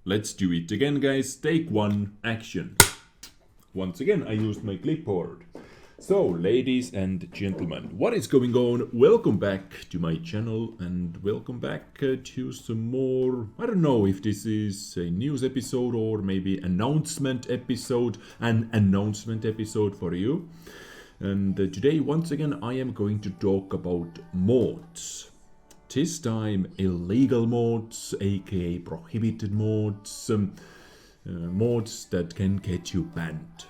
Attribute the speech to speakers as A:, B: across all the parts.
A: let's do it again, guys. Take one, action. Once again, I used my clipboard. So, ladies and gentlemen, what is going on? Welcome back to my channel and welcome back to some more, I don't know if this is a news episode or maybe an announcement episode for you. And today, once again, I am going to talk about mods. This time, illegal mods, aka prohibited mods, mods that can get you banned.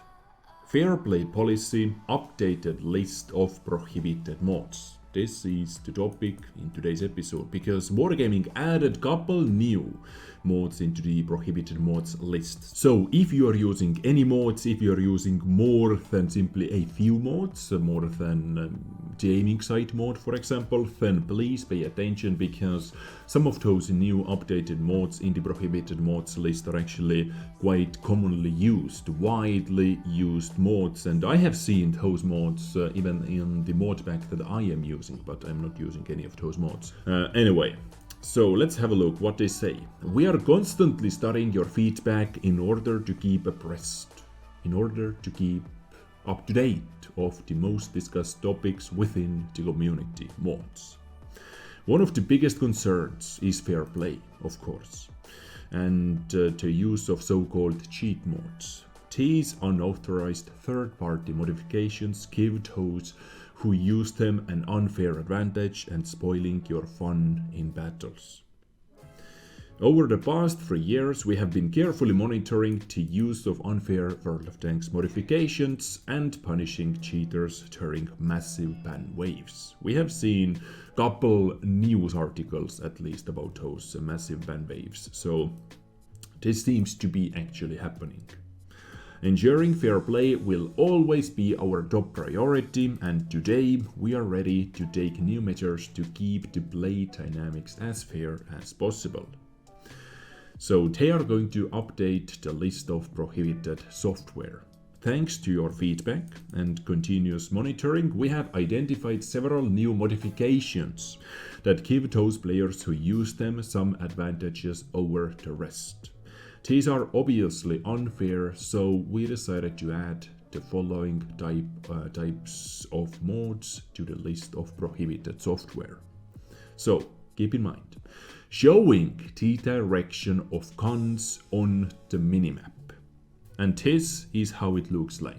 A: Fair play policy, updated list of prohibited mods. This is the topic in today's episode because Wargaming added couple new mods into the prohibited mods list. So if you are using any mods, if you are using more than simply a few mods, more than the aiming sight mod for example, then please pay attention because some of those new updated mods in the prohibited mods list are actually quite commonly used, widely used mods, and I have seen those mods even in the mod pack that I am using, but I'm not using any of those mods. Anyway, so let's have a look what they say. We are constantly studying your feedback in order to keep abreast, in order to keep up to date of the most discussed topics within the community mods. One of the biggest concerns is fair play, of course, and the use of so-called cheat mods. These unauthorized third-party modifications give those who use them an unfair advantage and spoiling your fun in battles. Over the past 3 years, we have been carefully monitoring the use of unfair World of Tanks modifications and punishing cheaters during massive ban waves. We have seen a couple news articles at least about those massive ban waves, so this seems to be actually happening. Ensuring fair play will always be our top priority, and today we are ready to take new measures to keep the play dynamics as fair as possible. So they are going to update the list of prohibited software. Thanks to your feedback and continuous monitoring, we have identified several new modifications that give those players who use them some advantages over the rest. These are obviously unfair, so we decided to add the following types of mods to the list of prohibited software. So, keep in mind, showing the direction of guns on the minimap. And this is how it looks like.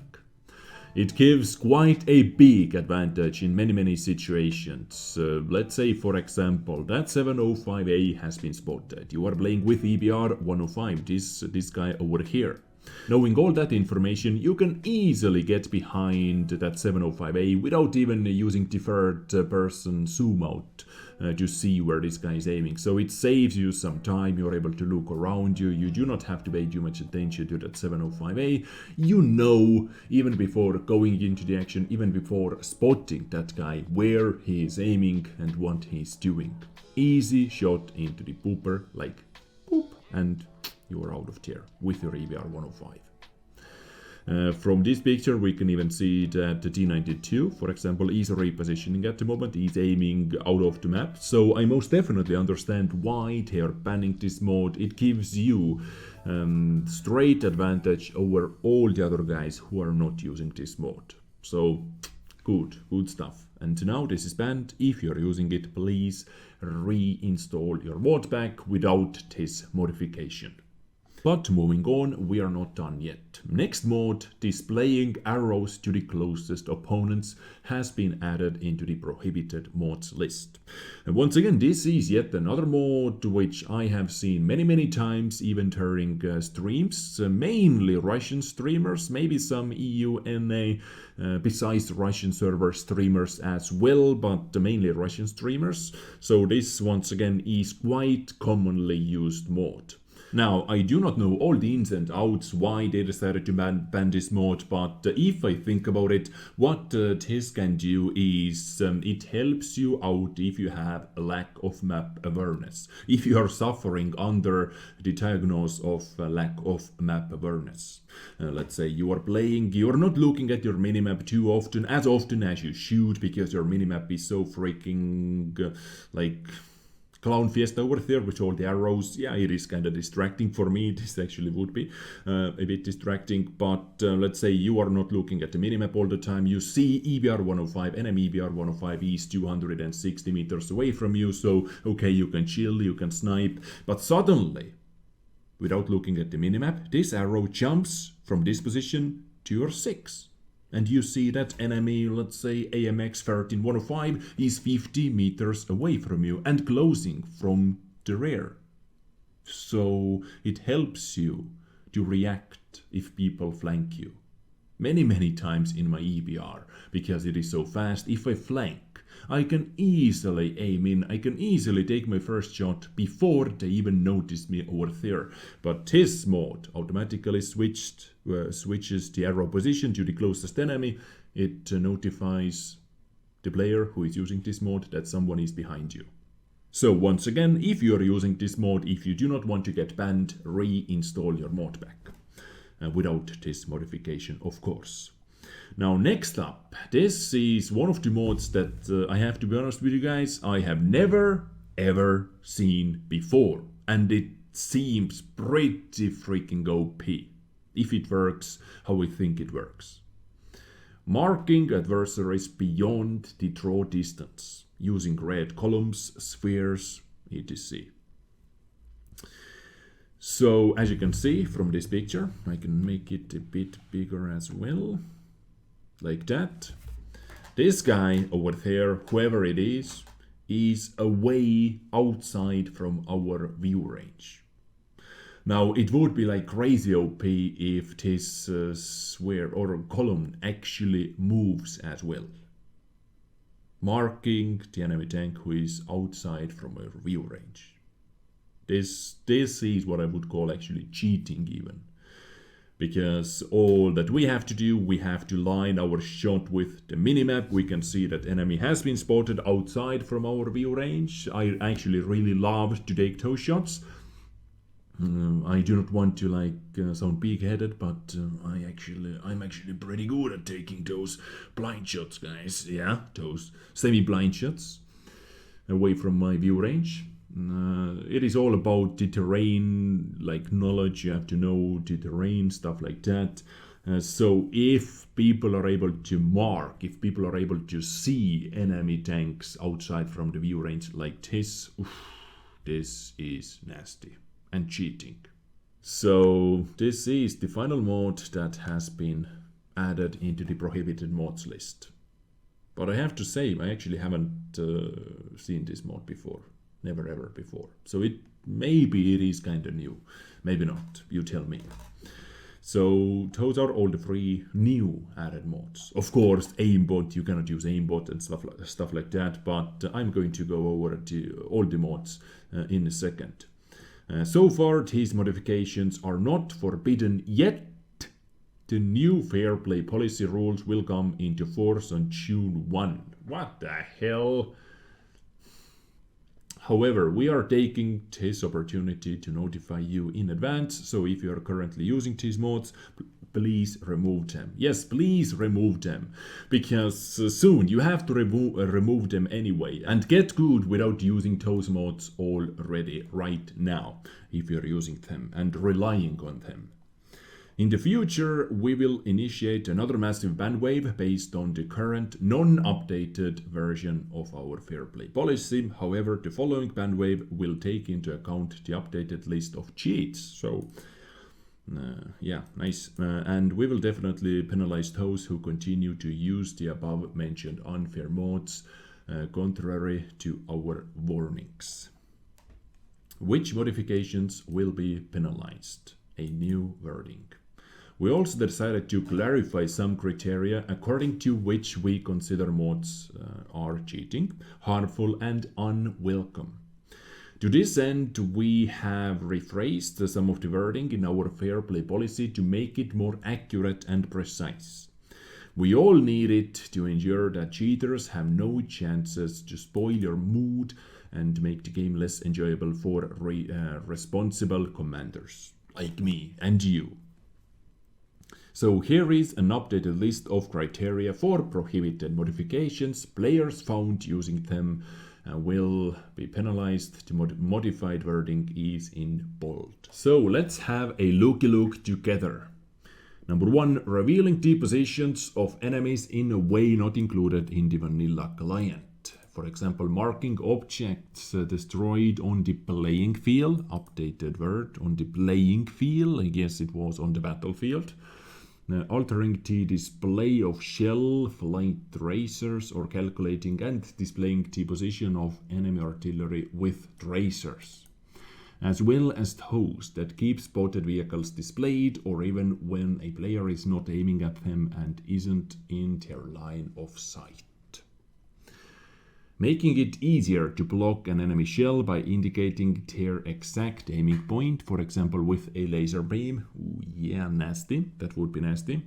A: It gives quite a big advantage in many situations. Let's say, for example, that 705A has been spotted. You are playing with EBR 105, this guy over here. Knowing all that information, you can easily get behind that 705A without even using the third-person zoom out to see where this guy is aiming. So it saves you some time, you're able to look around you, you do not have to pay too much attention to that 705A. You know, even before going into the action, even before spotting that guy, where he is aiming and what he's doing. Easy shot into the pooper, like boop, and you are out of there with your EBR 105. From this picture we can even see that the T92, for example, is repositioning at the moment, he's aiming out of the map, so I most definitely understand why they are banning this mod. It gives you straight advantage over all the other guys who are not using this mod. So good stuff. And now this is banned. If you're using it, please reinstall your mod pack without this modification. But moving on, we are not done yet. Next mod, displaying arrows to the closest opponents, has been added into the prohibited mods list. And once again, this is yet another mod which I have seen many times, even during streams, mainly Russian streamers, maybe some EU, NA, besides Russian server streamers as well, but mainly Russian streamers. So this once again is quite commonly used mod. Now, I do not know all the ins and outs why they decided to ban this mod, but if I think about it, what this can do is it helps you out if you have a lack of map awareness. If you are suffering under the diagnosis of a lack of map awareness. Let's say you are playing, you are not looking at your minimap too often as you should, because your minimap is so freaking clown fiesta over there with all the arrows. Yeah, it is kind of distracting for me. This actually would be a bit distracting, but let's say you are not looking at the minimap all the time. You see EBR 105, enemy EBR 105 is 260 meters away from you, so okay, you can chill, you can snipe, but suddenly, without looking at the minimap, this arrow jumps from this position to your 6. And you see that enemy, let's say AMX 13105, is 50 meters away from you and closing from the rear. So it helps you to react if people flank you. Many times in my EBR, because it is so fast, if I flank, I can easily aim in, I can easily take my first shot before they even notice me over there. But this mode automatically switches the arrow position to the closest enemy. It notifies the player who is using this mode that someone is behind you. So once again, if you are using this mode, if you do not want to get banned, reinstall your mod back. Without this modification, of course. Now next up, this is one of the mods that I have to be honest with you guys, I have never ever seen before, and it seems pretty freaking OP, if it works how I think it works. Marking adversaries beyond the draw distance, using red columns, spheres, etc. So as you can see from this picture, I can make it a bit bigger as well. Like that. This guy over there, whoever it is away outside from our view range. Now it would be like crazy OP if this sphere or column actually moves as well, marking the enemy tank who is outside from our view range. This is what I would call actually cheating even. Because all that we have to do, we have to line our shot with the minimap. We can see that enemy has been spotted outside from our view range. I actually really love to take those shots. I do not want to sound big-headed, but I'm actually pretty good at taking those blind shots, guys. Yeah, those semi-blind shots away from my view range. It is all about the terrain, like knowledge. You have to know the terrain, stuff like that. So if people are able to mark, if people are able to see enemy tanks outside from the view range like this, this is nasty and cheating. So this is the final mod that has been added into the prohibited mods list. But I have to say, I actually haven't seen this mod before. Never ever before. So maybe it is kind of new. Maybe not. You tell me. So those are all the 3 new added mods. Of course, aimbot, you cannot use aimbot and stuff like that, but I'm going to go over all the mods in a second. So far, these modifications are not forbidden yet. The new fair play policy rules will come into force on June 1. What the hell? However, we are taking this opportunity to notify you in advance, so if you are currently using these mods, please remove them. Yes, please remove them, because soon you have to remove them anyway, and get good without using those mods already right now, if you're using them and relying on them. In the future, we will initiate another massive ban wave based on the current non-updated version of our fair play policy. However, the following ban wave will take into account the updated list of cheats. So, yeah, nice. And we will definitely penalize those who continue to use the above mentioned unfair mods, contrary to our warnings. Which modifications will be penalized? A new wording. We also decided to clarify some criteria according to which we consider mods are cheating, harmful and unwelcome. To this end, we have rephrased some of the wording in our fair play policy to make it more accurate and precise. We all need it to ensure that cheaters have no chances to spoil your mood and make the game less enjoyable for responsible commanders like me and you. So here is an updated list of criteria for prohibited modifications, players found using them, will be penalized. The modified wording is in bold. So let's have a looky look together. Number 1, revealing the positions of enemies in a way not included in the vanilla client. For example, marking objects destroyed on the playing field, updated word, on the playing field, I guess it was on the battlefield. Altering the display of shell, flight tracers, or calculating and displaying the position of enemy artillery with tracers. As well as those that keep spotted vehicles displayed, or even when a player is not aiming at them and isn't in their line of sight. Making it easier to block an enemy shell by indicating their exact aiming point, for example with a laser beam. Ooh, yeah, nasty, that would be nasty.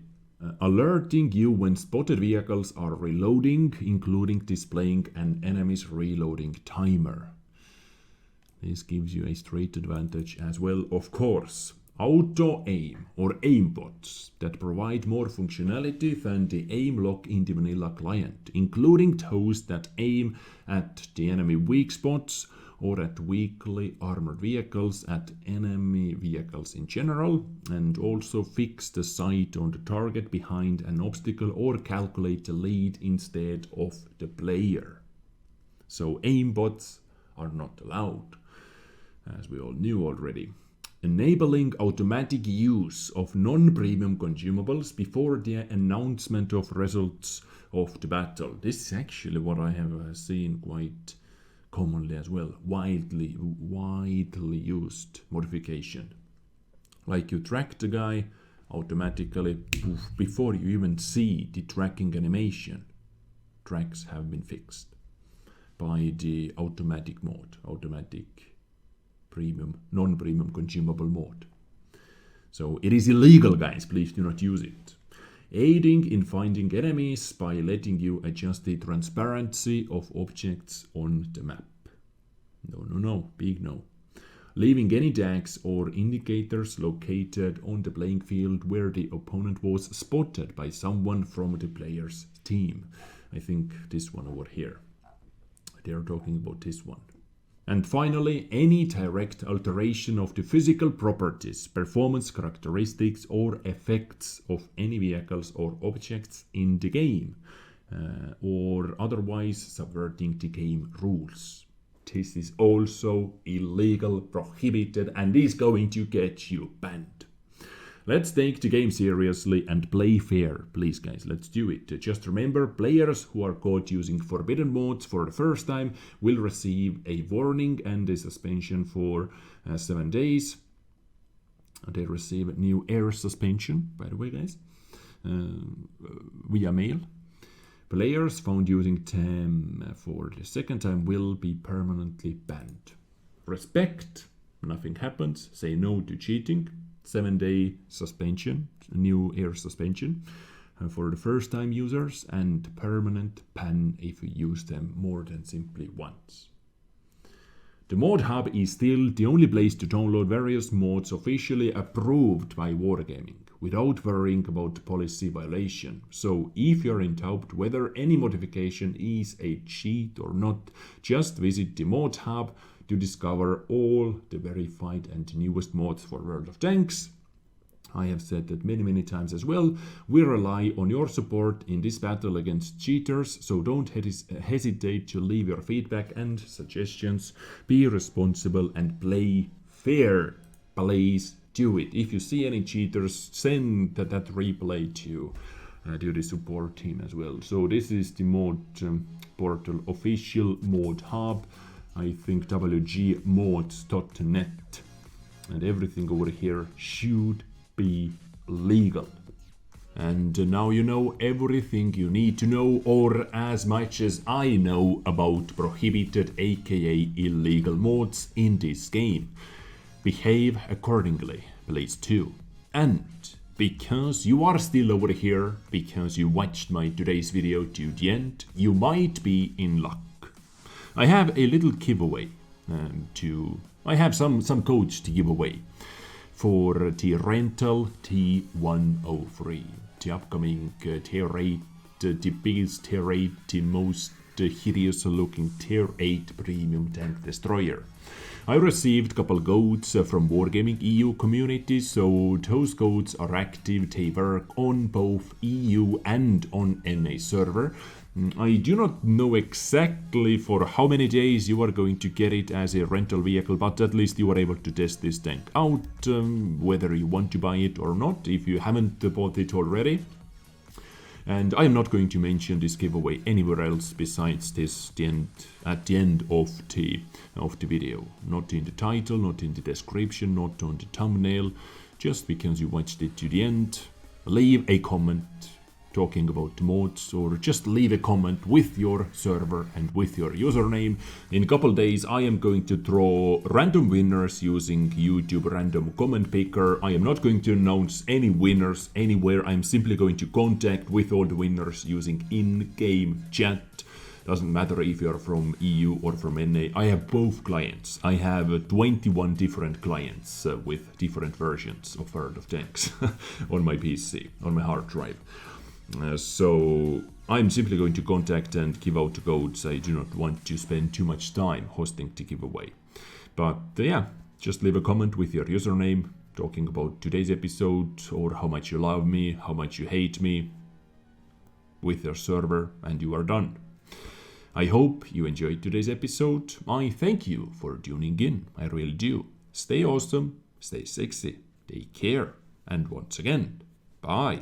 A: Alerting you when spotted vehicles are reloading, including displaying an enemy's reloading timer. This gives you a straight advantage as well, of course. Auto-aim or aimbots that provide more functionality than the aim lock in the vanilla client, including those that aim at the enemy weak spots or at weakly armored vehicles, at enemy vehicles in general, and also fix the sight on the target behind an obstacle or calculate the lead instead of the player. So aimbots are not allowed, as we all knew already. Enabling automatic use of non-premium consumables before the announcement of results of the battle. This is actually what I have seen quite commonly as well. Widely used modification. Like you track the guy automatically before you even see the tracking animation. Tracks have been fixed by the automatic mode, automatic premium, non-premium consumable mode. So it is illegal, guys, please do not use it. Aiding in finding enemies by letting you adjust the transparency of objects on the map. No, big no. Leaving any tags or indicators located on the playing field where the opponent was spotted by someone from the player's team. I think this one over here. They are talking about this one. And finally, any direct alteration of the physical properties, performance characteristics, or effects of any vehicles or objects in the game, or otherwise subverting the game rules. This is also illegal, prohibited, and is going to get you banned. Let's take the game seriously and play fair. Please, guys, let's do it. Just remember, players who are caught using forbidden modes for the first time will receive a warning and a suspension for 7 days. They receive a new air suspension, by the way, guys, via mail. Players found using them for the second time will be permanently banned. Respect, nothing happens. Say no to cheating. 7-day suspension, new air suspension for the first time users, and permanent ban if you use them more than simply once. The mod hub is still the only place to download various mods officially approved by Wargaming without worrying about policy violation. So if you're in doubt whether any modification is a cheat or not, just visit the mod hub to discover all the verified and newest mods for World of Tanks. I have said that many times as well. We rely on your support in this battle against cheaters, so don't hesitate to leave your feedback and suggestions. Be responsible and play fair. Please do it. If you see any cheaters, send that replay to the support team as well. So this is the mod portal official mod hub. I think wgmods.net, and everything over here should be legal. And now you know everything you need to know, or as much as I know about prohibited aka illegal mods in this game. Behave accordingly, please too. And because you are still over here, because you watched my today's video to the end, you might be in luck. I have a little giveaway I have some codes to give away for the rental T103, the upcoming tier 8, the biggest tier 8, the most hideous looking Tier 8 premium tank destroyer. I received a couple codes from Wargaming EU community, so those codes are active. They work on both EU and on NA server. I do not know exactly for how many days you are going to get it as a rental vehicle, but at least you are able to test this tank out, whether you want to buy it or not, if you haven't bought it already. And I am not going to mention this giveaway anywhere else besides this at the end of the video. Not in the title, not in the description, not on the thumbnail. Just because you watched it to the end, leave a comment talking about mods, or just leave a comment with your server and with your username. In a couple days I am going to draw random winners using YouTube random comment picker. I am not going to announce any winners anywhere. I'm simply going to contact with all the winners using in-game chat. Doesn't matter if you're from EU or from NA. I have both clients. I have 21 different clients with different versions of World of Tanks on my PC, on my hard drive. So I'm simply going to contact and give out the codes. I do not want to spend too much time hosting the giveaway. But yeah, just leave a comment with your username talking about today's episode, or how much you love me, how much you hate me, with your server, and you are done. I hope you enjoyed today's episode. I thank you for tuning in. I really do. Stay awesome, stay sexy, take care, and once again, bye.